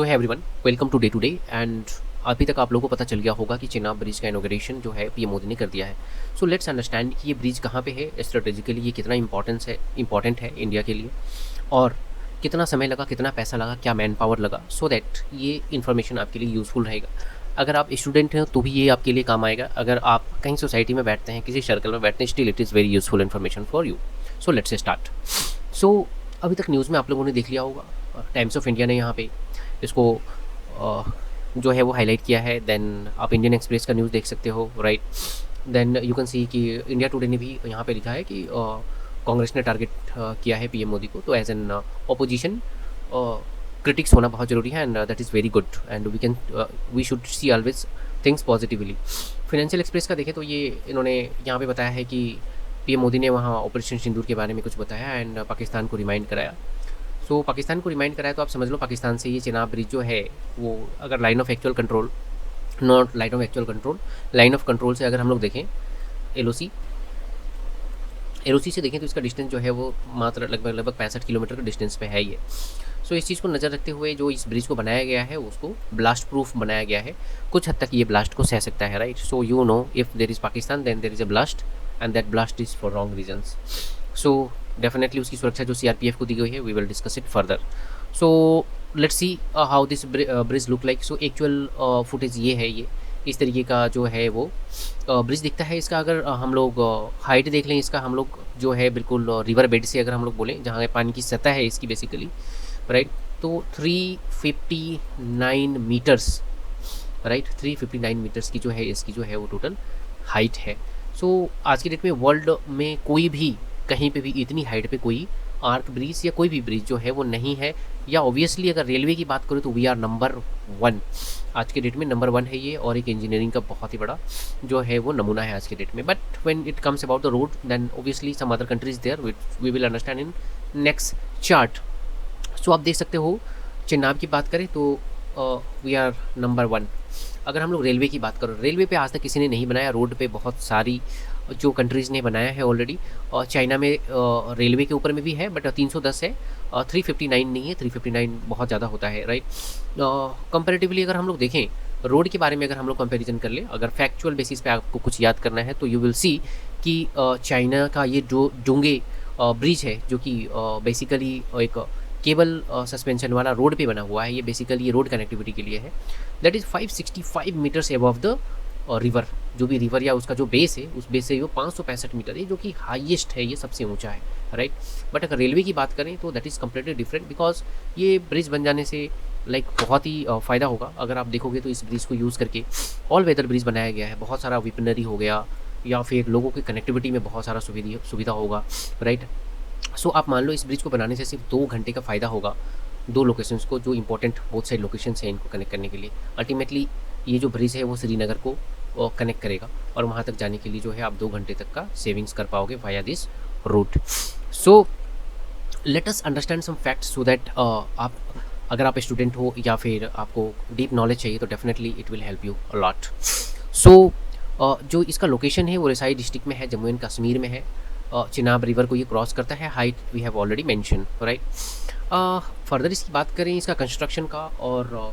So hi everyone, welcome today and अभी तक आप लोगों को पता चल गया होगा कि चेनाब ब्रिज का इनॉग्रेशन जो है पीएम मोदी ने कर दिया है। सो लेट्स अंडरस्टैंड कि ये ब्रिज कहाँ पे है, स्ट्रेटेजिकली ये कितना इंपॉर्टेंट है इंडिया के लिए, और कितना समय लगा, कितना पैसा लगा, क्या मैन पावर लगा, सो दैट ये इन्फॉर्मेशन आपके लिए यूज़फुल रहेगा। अगर आप स्टूडेंट हैं तो भी ये आपके लिए काम आएगा, अगर आप कहीं सोसाइटी में बैठते हैं, किसी सर्कल में बैठते हैं, still it is very useful information for you. So let's start. So अभी तक न्यूज़ में आप लोगों ने देख लिया होगा, टाइम्स ऑफ इंडिया ने यहाँ पे इसको जो है वो हाईलाइट किया है। देन आप इंडियन एक्सप्रेस का न्यूज़ देख सकते हो, right. Then you can see कि इंडिया टुडे ने भी यहाँ पे लिखा है कि कांग्रेस ने टारगेट किया है पीएम मोदी को, तो एज एन ऑपोजिशन क्रिटिक्स होना बहुत ज़रूरी है, and that is very good, and we should see always things positively. Financial Express का देखें तो ये इन्होंने यहाँ पे बताया है कि पीएम मोदी ने वहाँ ऑपरेशन सिंदूर के बारे में कुछ बताया एंड पाकिस्तान को रिमाइंड कराया। सो पाकिस्तान को रिमाइंड कराया तो आप समझ लो पाकिस्तान से ये चेनाब ब्रिज जो है वो, अगर line of actual control, not line of actual control, line of control से अगर हम लोग देखें, एलओसी से देखें तो इसका डिस्टेंस जो है वो मात्र लगभग 65 किलोमीटर का डिस्टेंस पे है ये। सो इस चीज़ को नज़र रखते हुए जो इस ब्रिज को बनाया गया है उसको ब्लास्ट प्रूफ बनाया गया है। कुछ हद तक ये ब्लास्ट को सह सकता है, right. So you know if there is Pakistan then there is a blast, and that blast is for wrong reasons. So definitely उसकी सुरक्षा जो सीआरपीएफ को दी गई है, we will discuss it further. So let's see how this bridge look like. So actual footage ये है, ये इस तरीके का जो है वो ब्रिज दिखता है। इसका अगर हम लोग हाइट देख लें, इसका हम लोग जो है बिल्कुल रिवर बेड से अगर हम लोग बोलें, जहाँ पानी की सतह है इसकी बेसिकली, राइट, तो 359 मीटर्स, राइट, 359 मीटर्स की जो है इसकी जो है वो टोटल हाइट है। सो आज की डेट में वर्ल्ड में कोई भी कहीं पे भी इतनी हाइट पे कोई आर्क ब्रिज या कोई भी ब्रिज जो है वो नहीं है। या ऑब्वियसली अगर रेलवे की बात करें तो वी आर नंबर 1, आज के डेट में नंबर 1 है ये, और एक इंजीनियरिंग का बहुत ही बड़ा जो है वो नमूना है आज के डेट में। But when it comes about the road then obviously some other countries there, we will understand in next chart. So आप देख सकते हो चेनाब की बात करें तो वी आर नंबर 1। अगर हम लोग रेलवे की बात करें, रेलवे पे आज तक किसी ने नहीं बनाया, रोड पे बहुत सारी जो कंट्रीज़ ने बनाया है ऑलरेडी, और चाइना में रेलवे के ऊपर में भी है, बट 310 है, 359 नहीं है, 359 बहुत ज़्यादा होता है, राइट। कंपैरेटिवली अगर हम लोग देखें रोड के बारे में, अगर हम लोग कंपैरिजन कर ले, अगर फैक्चुअल बेसिस पे आपको कुछ याद करना है तो यू विल सी कि चाइना का ये जो डोंगे ब्रिज है, जो कि बेसिकली एक केबल सस्पेंशन वाला रोड पे बना हुआ है, ये बेसिकली ये रोड कनेक्टिविटी के लिए है। That is 565 meters above the river, जो भी रिवर या उसका जो बेस है, उस बेस से वो 565 मीटर है, जो कि हाईएस्ट है, ये सबसे ऊंचा है, राइट। बट अगर रेलवे की बात करें तो that is completely different, because ये ब्रिज बन जाने से लाइक बहुत ही फ़ायदा होगा। अगर आप देखोगे तो इस ब्रिज को यूज़ करके ऑल वेदर ब्रिज बनाया गया है, बहुत सारा विपनरी हो गया, या फिर लोगों की कनेक्टिविटी में बहुत सारा सुविधा होगा, राइट। सो आप मान लो इस ब्रिज को बनाने से सिर्फ 2 घंटे का फ़ायदा होगा, 2 लोकेशंस को, जो इंपॉर्टेंट बोथ साइड लोकेशंस हैं इनको कनेक्ट करने के लिए। अल्टीमेटली ये जो ब्रिज है वो श्रीनगर को कनेक्ट करेगा, और वहाँ तक जाने के लिए जो है आप 2 घंटे तक का सेविंग्स कर पाओगे via this route. So let us understand some facts so that आप, अगर आप स्टूडेंट हो या फिर आपको डीप नॉलेज चाहिए तो definitely it will help you a lot. So जो इसका लोकेशन है वो रिसाई डिस्ट्रिक्ट में है, जम्मू एंड कश्मीर में है। चिनाब रिवर को ये क्रॉस करता है, height we have already mention, right. Further इसकी बात करें इसका कंस्ट्रक्शन का और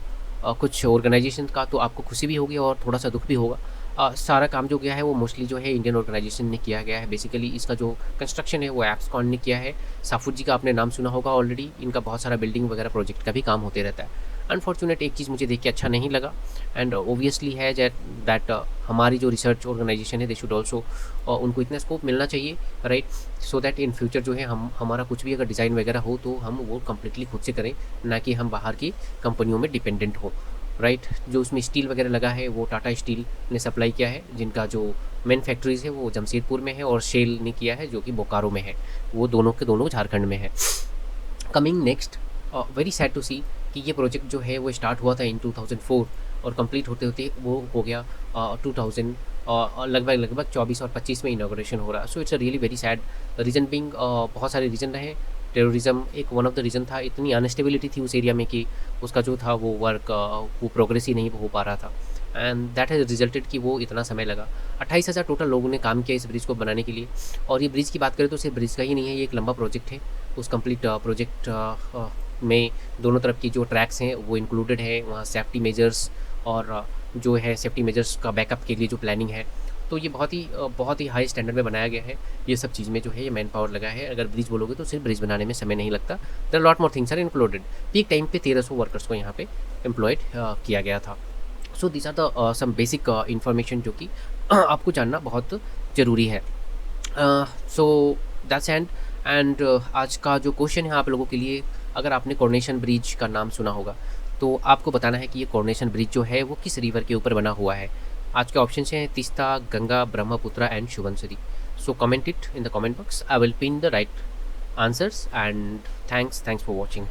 कुछ ऑर्गेनाइजेशन का, तो आपको खुशी भी होगी और थोड़ा सा दुख भी होगा। सारा काम जो गया है वो मोस्टली जो है इंडियन ऑर्गेनाइजेशन ने किया गया है। बेसिकली इसका जो कंस्ट्रक्शन है वो एप्सकॉन ने किया है। साफुद जी का आपने नाम सुना होगा ऑलरेडी, इनका बहुत सारा बिल्डिंग वगैरह प्रोजेक्ट का भी काम होते रहता है। अनफॉर्चुनेट एक चीज़ मुझे देख के अच्छा नहीं लगा, एंड ओबियसली है दैट हमारी जो रिसर्च ऑर्गेनाइजेशन है दे शुड ऑल्सो, उनको इतना स्कोप मिलना चाहिए, right, so that in future जो है हमारा कुछ भी अगर डिज़ाइन वगैरह हो तो हम वो कम्प्लीटली खुद से करें, ना कि हम बाहर की कंपनियों में डिपेंडेंट हो, राइट। जो उसमें स्टील वगैरह लगा है वो टाटा स्टील ने सप्लाई किया है, जिनका जो मेन फैक्ट्रीज़ है वो जमशेदपुर में है, और शेल ने किया है जो कि बोकारो में है, वो दोनों के दोनों झारखंड में है। Coming next, very sad to see कि ये प्रोजेक्ट जो है वो स्टार्ट हुआ था इन 2004 और कंप्लीट होते होते वो हो गया 2000, लगभग 24 और 25 में इनॉग्रेशन हो रहा। So it's a really very sad. Reason Bing, बहुत सारे रीज़न रहे। टेररिज्म एक वन ऑफ द रीज़न था, इतनी अनस्टेबिलिटी थी उस एरिया में कि उसका जो था वो वर्क वो प्रोग्रेस ही नहीं हो पा रहा था, एंड दैट हैज़ रिजल्टेड कि वो इतना समय लगा। 28,000 टोटल लोगों ने काम किया इस ब्रिज को बनाने के लिए। और ये ब्रिज की बात करें तो सिर्फ ब्रिज का ही नहीं है, ये एक लंबा प्रोजेक्ट है। उस कंप्लीट प्रोजेक्ट में दोनों तरफ की जो ट्रैक्स हैं वो इंक्लूडेड है, वहाँ सेफ्टी मेजर्स और जो है सेफ्टी मेजर्स का बैकअप के लिए जो प्लानिंग है, तो ये बहुत ही हाई स्टैंडर्ड में बनाया गया है। ये सब चीज़ में जो है ये मैन पावर लगा है। अगर ब्रिज बोलोगे तो सिर्फ ब्रिज बनाने में समय नहीं लगता, there lot more things are included. Peak time पे 1300 वर्कर्स को यहाँ पे एम्प्लॉयड किया गया था। So this are the some basic information जो कि आपको जानना बहुत ज़रूरी है। सो दैट्स एंड आज का जो क्वेश्चन है आप लोगों के लिए, अगर आपने कोरोनेशन ब्रिज का नाम सुना होगा तो आपको बताना है कि ये कोरोनेशन ब्रिज जो है वो किस रिवर के ऊपर बना हुआ है। आज के ऑप्शन हैं Teesta, Ganga, Brahmaputra and Subansiri. So comment it in the comment box, I will pin the right answers and thanks for watching.